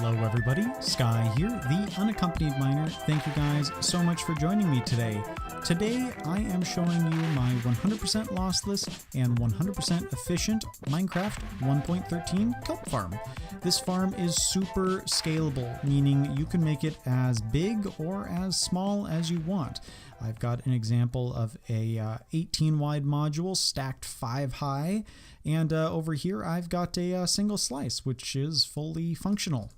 Hello everybody, Sky here, the unaccompanied miner. Thank you guys so much for joining me today. Today I am showing you my 100% lossless and 100% efficient Minecraft 1.13 kelp farm. This farm is super scalable, meaning you can make it as big or as small as you want. I've got an example of a 18 wide module stacked 5 high, and over here I've got a single slice which is fully functional.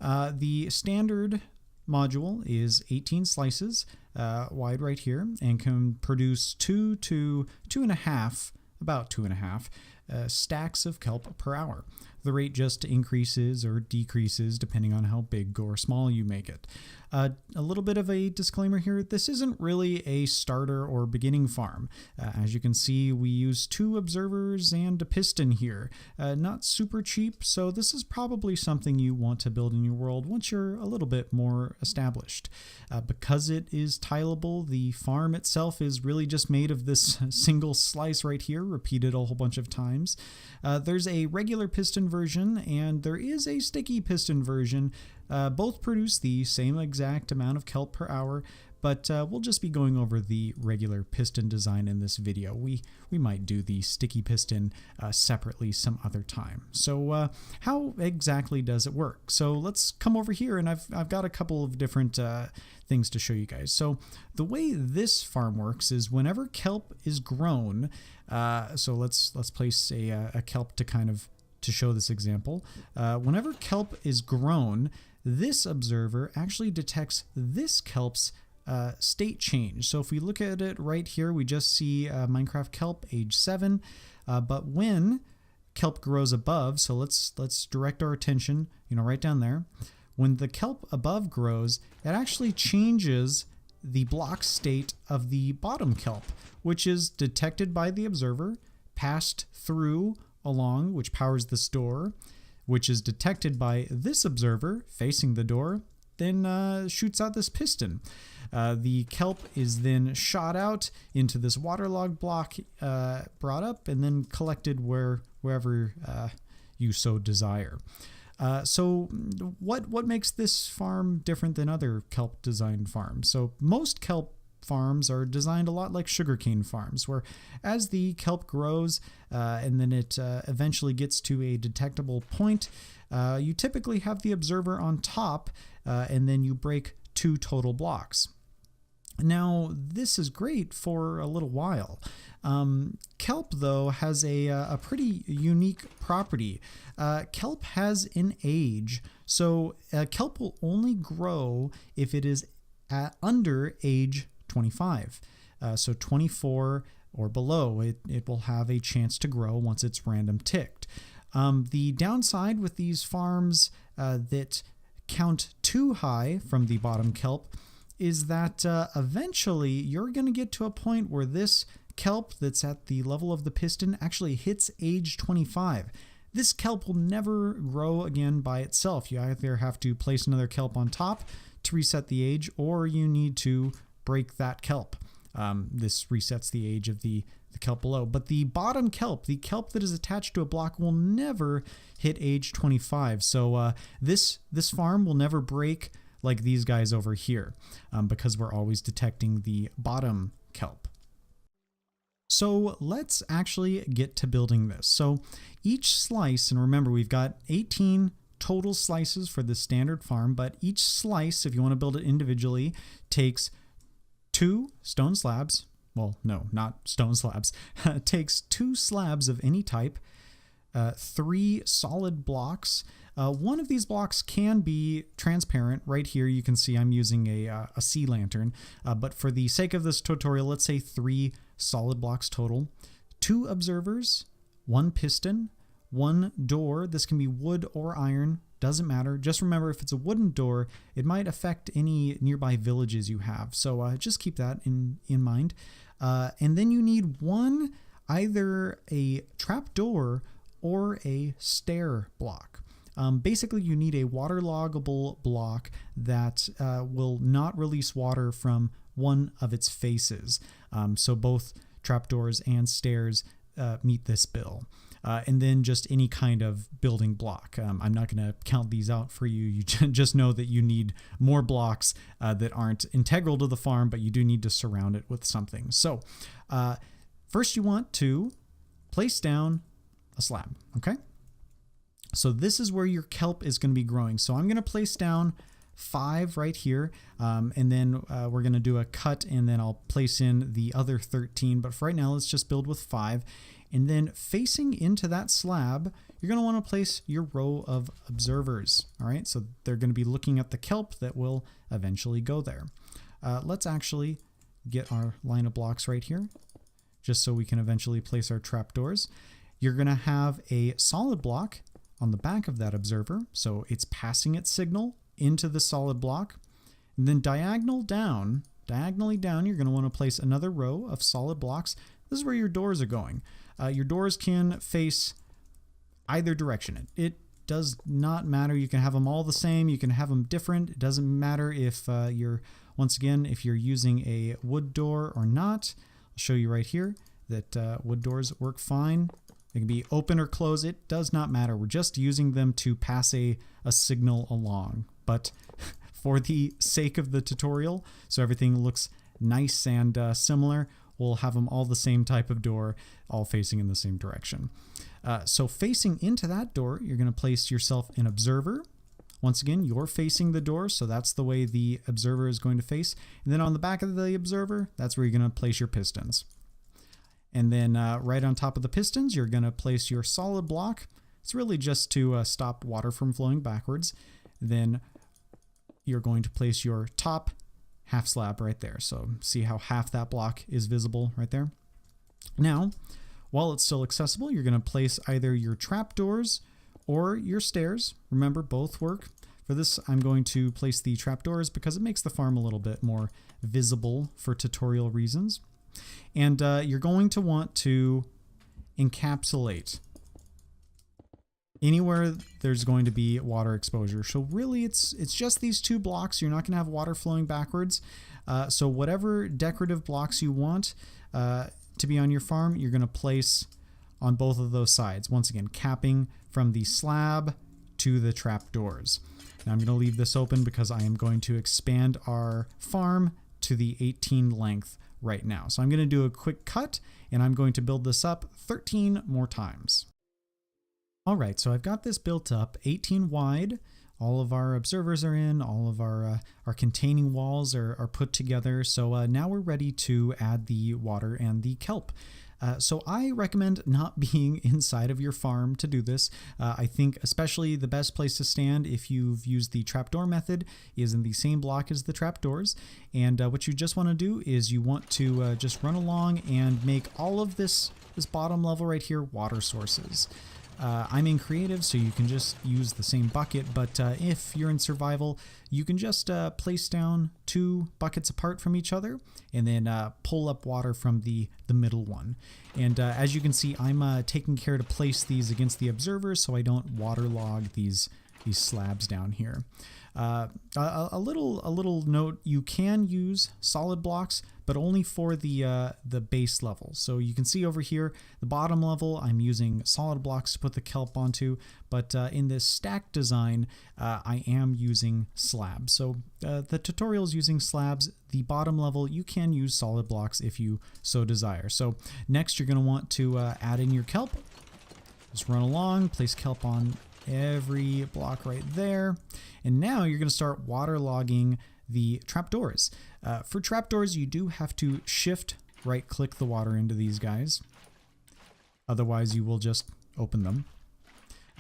The standard module is 18 slices wide right here and can produce 2 to 2.5, about 2.5 stacks of kelp per hour. The rate just increases or decreases depending on how big or small you make it. A little bit of a disclaimer here, this isn't really a starter or beginning farm. As you can see, we use 2 observers and a piston here. Not super cheap, so this is probably something you want to build in your world once you're a little bit more established. Because it is tileable, the farm itself is really just made of this single slice right here, repeated a whole bunch of times. There's a regular piston version and there is a sticky piston version. Both produce the same exact amount of kelp per hour, but we'll just be going over the regular piston design in this video. We might do the sticky piston separately some other time. So how exactly does it work? So let's come over here, and I've got a couple of different things to show you guys. So the way this farm works is whenever kelp is grown, so let's place a kelp to show this example. Whenever kelp is grown, this observer actually detects this kelp's state change. So if we look at it right here, we just see Minecraft kelp age 7. But when kelp grows above, so let's direct our attention, right down there. When the kelp above grows, it actually changes the block state of the bottom kelp, which is detected by the observer, passed through along, which powers this door, which is detected by this observer facing the door, then shoots out this piston. The kelp is then shot out into this waterlogged block, brought up, and then collected wherever you so desire. So what makes this farm different than other kelp designed farms? So most kelp farms are designed a lot like sugarcane farms, where as the kelp grows and then it eventually gets to a detectable point, you typically have the observer on top and then you break 2 total blocks. Now, this is great for a little while. Kelp, though, has a pretty unique property. Kelp has an age, so kelp will only grow if it is under age 25. So 24 or below, it will have a chance to grow once it's random ticked. The downside with these farms that count too high from the bottom kelp is that eventually you're going to get to a point where this kelp that's at the level of the piston actually hits age 25. This kelp will never grow again by itself. You either have to place another kelp on top to reset the age, or you need to break that kelp. This resets the age of the kelp below. But the bottom kelp, the kelp that is attached to a block, will never hit age 25. So this farm will never break like these guys over here, because we're always detecting the bottom kelp. So let's actually get to building this. So each slice, and remember we've got 18 total slices for the standard farm, but each slice, if you want to build it individually, takes 2 stone slabs. Well, no, not stone slabs. It takes 2 slabs of any type, 3 solid blocks. One of these blocks can be transparent. Right here you can see I'm using a sea lantern, but for the sake of this tutorial, let's say 3 solid blocks total, 2 observers, 1 piston, 1 door. This can be wood or iron, doesn't matter. Just remember, if it's a wooden door, it might affect any nearby villages you have, so just keep that in mind. And then you need either a trapdoor or a stair block. Basically, you need a waterloggable block that will not release water from one of its faces. So both trapdoors and stairs meet this bill. and then just any kind of building block. I'm not going to count these out for you. You just know that you need more blocks that aren't integral to the farm, but you do need to surround it with something. So first you want to place down a slab, okay? So this is where your kelp is going to be growing. So I'm going to place down 5 right here, and then we're going to do a cut, and then I'll place in the other 13. But for right now, let's just build with 5. And then facing into that slab, you're going to want to place your row of observers. All right, so they're going to be looking at the kelp that will eventually go there. Let's actually get our line of blocks right here, just so we can eventually place our trapdoors. You're going to have a solid block on the back of that observer, so it's passing its signal into the solid block. And then diagonally down, you're going to want to place another row of solid blocks. This is where your doors are going. Your doors can face either direction. It does not matter. You can have them all the same. You can have them different. It doesn't matter if if you're using a wood door or not. I'll show you right here that wood doors work fine. They can be open or closed. It does not matter. We're just using them to pass a signal along. But for the sake of the tutorial, so everything looks nice and similar, we'll have them all the same type of door, all facing in the same direction. So facing into that door, you're going to place yourself an observer. Once again, you're facing the door, so that's the way the observer is going to face. And then on the back of the observer, that's where you're going to place your pistons. And then right on top of the pistons, you're going to place your solid block. It's really just to stop water from flowing backwards. Then you're going to place your top half slab right there. So see how half that block is visible right there? Now, while it's still accessible, you're going to place either your trapdoors or your stairs. Remember, both work. For this, I'm going to place the trapdoors because it makes the farm a little bit more visible for tutorial reasons. And you're going to want to encapsulate anywhere there's going to be water exposure. So really it's just these 2 blocks. You're not going to have water flowing backwards. So whatever decorative blocks you want to be on your farm, you're going to place on both of those sides. Once again, capping from the slab to the trapdoors. Now I'm going to leave this open because I am going to expand our farm to the 18 length right now. So I'm going to do a quick cut, and I'm going to build this up 13 more times. All right, so I've got this built up 18 wide. All of our observers are in, all of our containing walls are put together. So now we're ready to add the water and the kelp. So I recommend not being inside of your farm to do this. I think especially the best place to stand if you've used the trapdoor method is in the same block as the trapdoors. And what you just want to do is you want to just run along and make all of this bottom level right here water sources. I'm in creative, so you can just use the same bucket, but if you're in survival, you can just place down 2 buckets apart from each other and then pull up water from the middle one. And as you can see, I'm taking care to place these against the observers so I don't waterlog these slabs down here. A little note, you can use solid blocks, but only for the base level. So you can see over here, the bottom level, I'm using solid blocks to put the kelp onto, but in this stack design, I am using slabs. So the tutorial is using slabs. The bottom level, you can use solid blocks if you so desire. So next, you're going to want to add in your kelp. Just run along, place kelp on every block right there. And now you're going to start waterlogging the trapdoors. For trapdoors, you do have to shift right click the water into these guys. Otherwise, you will just open them.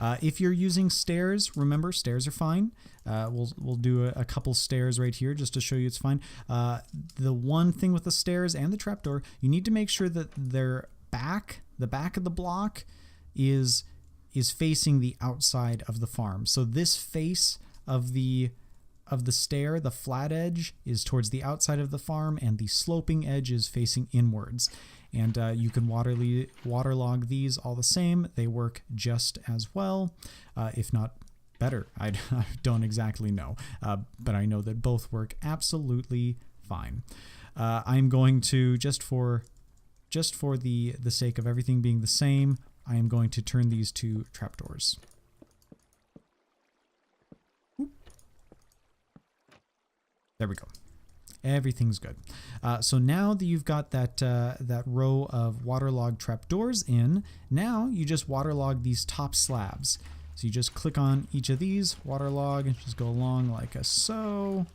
If you're using stairs, remember stairs are fine. We'll do a couple stairs right here just to show you it's fine. The one thing with the stairs and the trapdoor, you need to make sure that the back of the block is facing the outside of the farm. So this face of the stair, the flat edge is towards the outside of the farm, and the sloping edge is facing inwards. And you can waterlog these all the same. They work just as well, if not better. I don't exactly know, but I know that both work absolutely fine. I'm going to, just for the sake of everything being the same, I am going to turn these to trapdoors. Oop. There we go. Everything's good. So now that you've got that that row of waterlogged trapdoors in, now you just waterlog these top slabs. So you just click on each of these, waterlog, and just go along like so.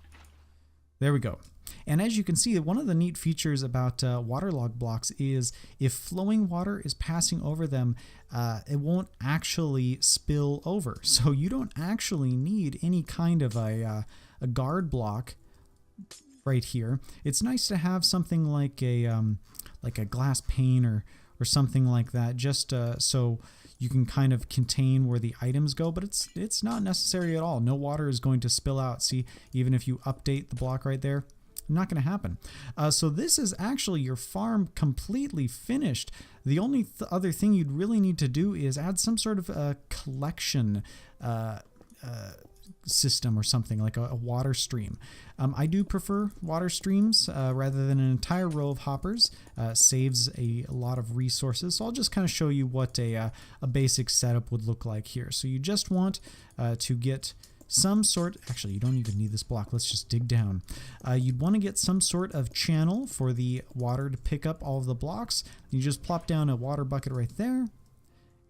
There we go. And as you can see, one of the neat features about waterlogged blocks is if flowing water is passing over them, it won't actually spill over. So you don't actually need any kind of a guard block right here. It's nice to have something like a glass pane or something like that, just so you can kind of contain where the items go, but it's not necessary at all. No water is going to spill out. See, even if you update the block right there, not going to happen. So this is actually your farm completely finished. The only other thing you'd really need to do is add some sort of a collection system or something like a water stream. I do prefer water streams rather than an entire row of hoppers. Saves a lot of resources. So I'll just kind of show you what a basic setup would look like here. So you just want to get some sort, actually you don't even need this block, let's just dig down. You'd want to get some sort of channel for the water to pick up all of the blocks. You just plop down a water bucket right there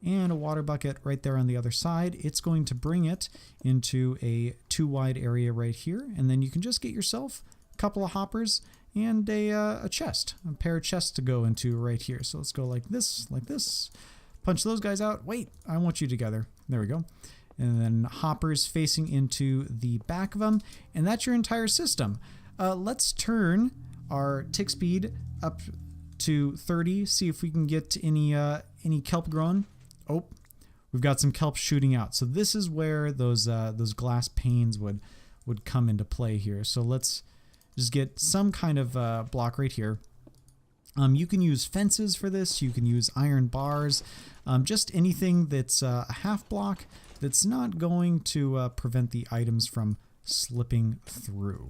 and a water bucket right there on the other side. It's going to bring it into a 2 wide area right here, and then you can just get yourself a couple of hoppers and a chest, a pair of chests to go into right here. So let's go like this, punch those guys out. Wait, I want you together. There we go. And then hoppers facing into the back of them, and that's your entire system. Let's turn our tick speed up to 30, see if we can get any kelp growing. Oh, we've got some kelp shooting out. So this is where those glass panes would come into play here. So let's just get some kind of block right here. You can use fences for this. You can use iron bars, just anything that's a half block that's not going to prevent the items from slipping through.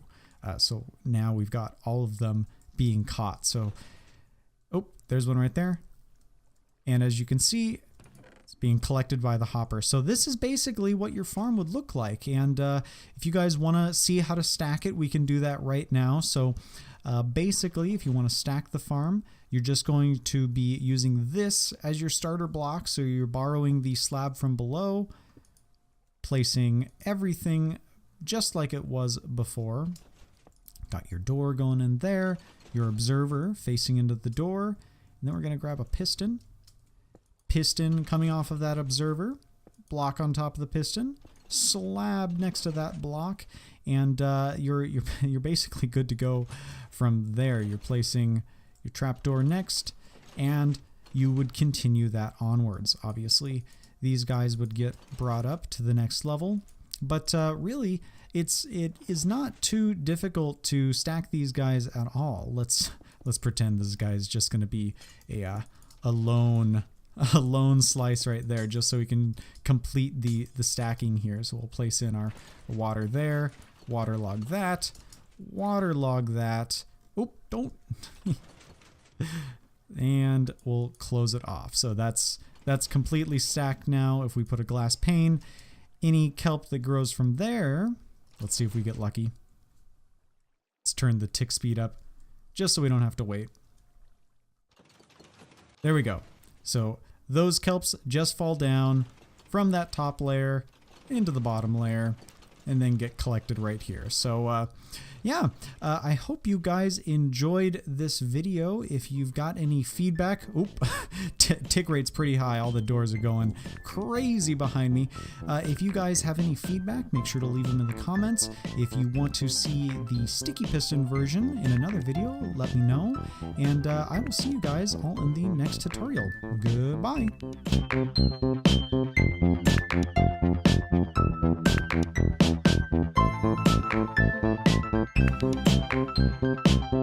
So now we've got all of them being caught. So, oh, there's one right there. And as you can see, it's being collected by the hopper. So this is basically what your farm would look like. And if you guys want to see how to stack it, we can do that right now. So basically, if you want to stack the farm, you're just going to be using this as your starter block. So you're borrowing the slab from below, placing everything just like it was before. Got your door going in there, your observer facing into the door, and then we're going to grab a piston coming off of that observer, block on top of the piston, slab next to that block, and you're basically good to go from there. You're placing your trapdoor next, and you would continue that onwards. Obviously, these guys would get brought up to the next level, but really, it is not too difficult to stack these guys at all. Let's pretend this guy is just going to be a lone slice right there, just so we can complete the stacking here. So we'll place in our water there, waterlog that. Oh, don't. And we'll close it off. So that's completely stacked now. If we put a glass pane, any kelp that grows from there, let's see if we get lucky. Let's turn the tick speed up just so we don't have to wait. There we go. So those kelps just fall down from that top layer into the bottom layer and then get collected right here. So yeah, I hope you guys enjoyed this video. If you've got any feedback, oop, tick rate's pretty high. All the doors are going crazy behind me. If you guys have any feedback, make sure to leave them in the comments. If you want to see the sticky piston version in another video, let me know. And I will see you guys all in the next tutorial. Goodbye. Thank you.